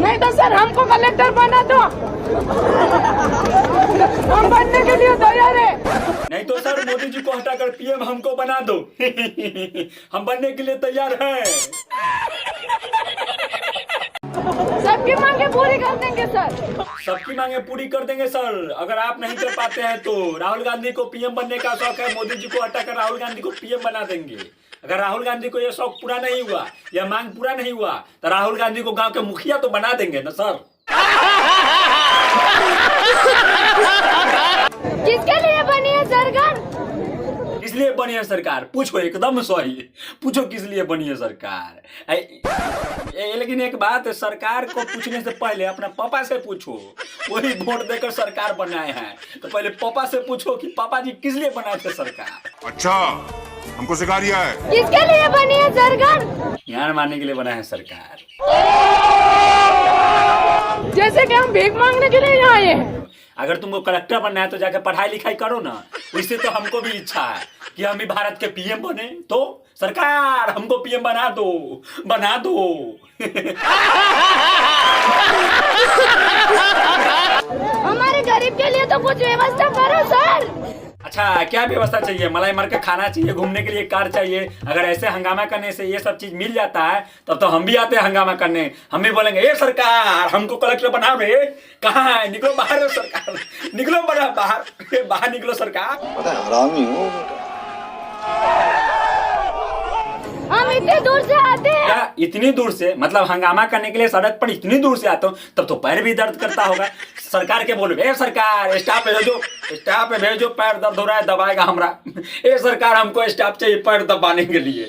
नहीं तो सर हमको कलेक्टर बना दो, हम बनने के लिए तैयार है। नहीं तो सर मोदी जी को हटाकर पीएम हमको बना दो। हम बनने के लिए तैयार हैं। सबकी मांगे पूरी कर देंगे सर। सबकी मांगे पूरी कर देंगे सर। अगर आप नहीं कर पाते हैं तो राहुल गांधी को पीएम बनने का शौक है, मोदी जी को हटाकर राहुल गांधी को पीएम बना देंगे। अगर राहुल गांधी को यह शौक पूरा नहीं हुआ, यह मांग पूरा नहीं हुआ, तो राहुल गांधी को गांव के मुखिया तो बना देंगे ना सर। किसके लिए बनी है सरकार? किस लिए बनी है सरकार? पूछो, एकदम सही। पूछो किस लिए बनी है सरकार। लेकिन एक बात है, सरकार को पूछने से पहले अपना पापा से पूछो। वही वोट देकर सरकार बनाए हैं, तो पहले पापा से पूछो कि पापा जी किस लिए बनाए थे सरकार। अच्छा, हमको सिखा दिया है। किसके लिए बनी है सरकार? ज्ञान मारने के लिए बना है सरकार। जैसे कि हम भीख मांगने के लिए यहाँ आए हैं। अगर तुमको कलेक्टर बनना है तो जाकर पढ़ाई लिखाई करो ना। इससे तो हमको भी इच्छा है कि हम भी भारत के पीएम बने। तो सरकार हमको पीएम बना दो, बना दो। हमारे गरीब के लिए तो कुछ व्यवस्था करो सर। अच्छा, क्या व्यवस्था चाहिए? मलाई मार के खाना चाहिए, घूमने के लिए कार चाहिए। अगर ऐसे हंगामा करने से ये सब चीज मिल जाता है तब तो हम भी आते हैं हंगामा करने। हम भी बोलेंगे ए सरकार हमको कलेक्टर बनाओ रे। कहाँ है? निकलो बाहर सरकार, निकलो बड़ा बाहर, बाहर निकलो सरकार। हरामी हो। हम इतनी दूर से आते हैं। क्या इतनी दूर से? मतलब हंगामा करने के लिए सड़क पर इतनी दूर से आता हूँ, तब तो पैर भी दर्द करता होगा। सरकार के बोलो ए सरकार स्टाफ पे भेजो, स्टाफ पे भेजो, पैर दर्द हो रहा है दबाएगा हमरा। ए सरकार हमको स्टाफ चाहिए पैर दबाने के लिए।